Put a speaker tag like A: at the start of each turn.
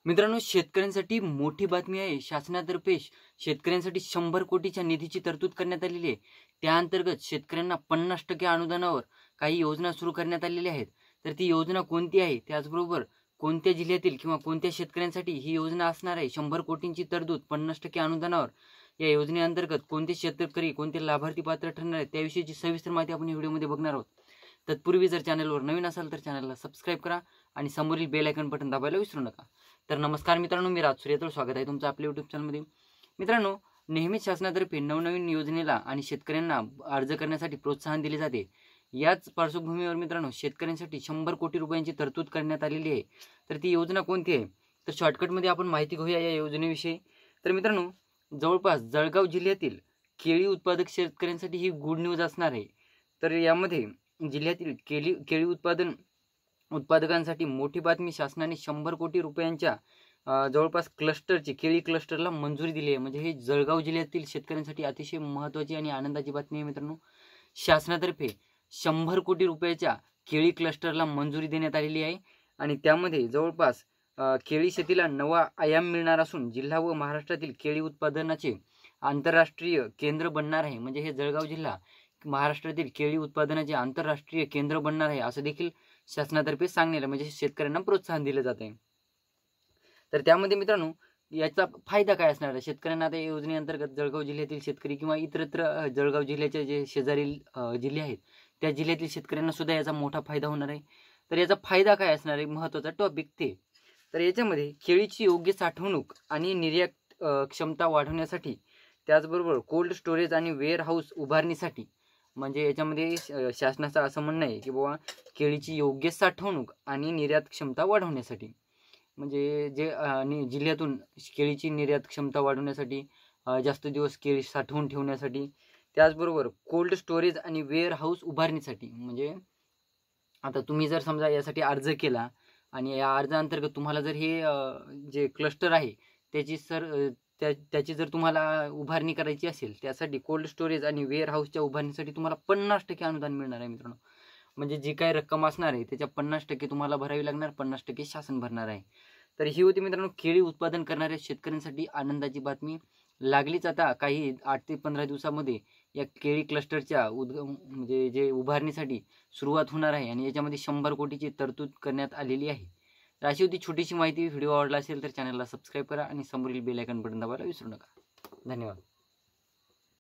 A: मित्रांनो, शेतकऱ्यांसाठी मोठी बातमी आहे। शासनातर्फे शेतकऱ्यांसाठी 100 कोटीच्या निधीची तरतूद करण्यात आलेली आहे। त्या अंतर्गत शेतकऱ्यांना 50% अनुदानावर काही योजना सुरू करण्यात आलेल्या आहेत। तर ती योजना कोणती आहे, त्याचबरोबर कोणत्या जिल्ह्यातील किंवा कोणत्या शेतकऱ्यांसाठी ही योजना असणार आहे, 100 कोटींची तरतूद 50% अनुदानावर, या योजनेअंतर्गत कोणते शेतकरी कोणते लाभार्थी पात्र ठरणार आहेत, त्याविषयीची सविस्तर माहिती आपण या व्हिडिओमध्ये बघणार आहोत। तत्पूर्वी जर चॅनलवर नवीन असाल तर चॅनलला सबस्क्राईब करा आणि समोरील बेल आयकॉन बटन दाबायला विसरू नका। तर नमस्कार मित्रांनो, मी राज सूर्यतळ, स्वागत आहे तुमचं आपल्या यूट्यूब चॅनलमध्ये। मित्रांनो, नेहमीच शासनातर्फे नवनवीन योजनेला आणि शेतकऱ्यांना अर्ज करण्यासाठी प्रोत्साहन दिले जाते। याच पार्श्वभूमीवर मित्रांनो, शेतकऱ्यांसाठी 100 कोटी रुपयांची तरतूद करण्यात आलेली आहे। तर ती योजना कोणती आहे, तर शॉर्टकटमध्ये आपण माहिती घेऊया या योजनेविषयी। तर मित्रांनो, जवळपास जळगाव जिल्ह्यातील केळी उत्पादक शेतकऱ्यांसाठी ही गुड न्यूज असणार आहे। तर यामध्ये जिल्ह्यातील केळी उत्पादकांसाठी मोठी बातमी, शासनाने 100 कोटी रुपयांच्या जवळपास केळी क्लस्टरला मंजुरी दिली आहे। म्हणजे हे जळगाव जिल्ह्यातील शेतकऱ्यांसाठी अतिशय महत्त्वाची आणि आनंदाची बातमी आहे मित्रांनो। शासनातर्फे 100 कोटी रुपयाच्या केळी क्लस्टरला मंजुरी देण्यात आलेली आहे आणि त्यामध्ये जवळपास केळी शेतीला नवा आयाम मिळणार असून जिल्हा व महाराष्ट्रातील केळी उत्पादनाचे आंतरराष्ट्रीय केंद्र बनणार आहे। म्हणजे हे जळगाव जिल्हा महाराष्ट्रातील केळी उत्पादनाचे आंतरराष्ट्रीय केंद्र बनणार आहे, असं देखील शासनातर्फे सांगण्यात, म्हणजे शेतकऱ्यांना प्रोत्साहन दिले जाते। तर त्यामध्ये मित्रांनो, याचा फायदा काय असणार आहे शेतकऱ्यांना? आता या योजनेअंतर्गत जळगाव जिल्ह्यातील शेतकरी किंवा इतरत्र जळगाव जिल्ह्याचे जे शेजारील जिल्हे आहेत त्या जिल्ह्यातील शेतकऱ्यांना सुद्धा याचा मोठा फायदा होणार आहे। तर याचा फायदा काय असणार आहे, महत्त्वाचा टॉपिक ते, तर याच्यामध्ये केळीची योग्य साठवणूक आणि निर्यात क्षमता वाढवण्यासाठी, त्याचबरोबर कोल्ड स्टोरेज आणि वेअर हाऊस उभारणीसाठी, म्हणजे याच्यामध्ये शासनाचं असं म्हणणं आहे की बाबा केळीची योग्य साठवणूक आणि निर्यात क्षमता वाढवण्यासाठी, म्हणजे जे जिल्ह्यातून केळीची निर्यात क्षमता वाढवण्यासाठी, जास्त दिवस केळी साठवून ठेवण्यासाठी, त्याचबरोबर कोल्ड स्टोरेज आणि वेअर हाऊस उभारणीसाठी। म्हणजे आता तुम्ही जर समजा यासाठी अर्ज केला आणि या अर्जाअंतर्गत तुम्हाला जर हे जे क्लस्टर आहे त्याची जर तुम्हाला उभारणी करायची असेल, त्यासाठी कोल्ड स्टोरेज आणि वेअर हाऊसच्या उभारणीसाठी तुम्हाला 50% अनुदान मिळणार आहे मित्रांनो। म्हणजे जी काही रक्कम असणार आहे त्याच्या 50% तुम्हाला भरावी लागणार, 50% शासन भरणार आहे। तर ही होती मित्रांनो केळी उत्पादन करणाऱ्या शेतकऱ्यांसाठी आनंदाची बातमी। लागलीच आता काही 8 ते 15 दिवसामध्ये या केळी क्लस्टरच्या म्हणजे जे उभारणीसाठी सुरुवात होणार आहे आणि याच्यामध्ये 100 कोटीची तरतूद करण्यात आलेली आहे। तर अशी होती छोटीशी माहिती। व्हिडिओ आवडला असेल तर चॅनलला सबस्क्राईब करा आणि समोरील बेल आयकॉन बटन दाबायला विसरू नका। धन्यवाद।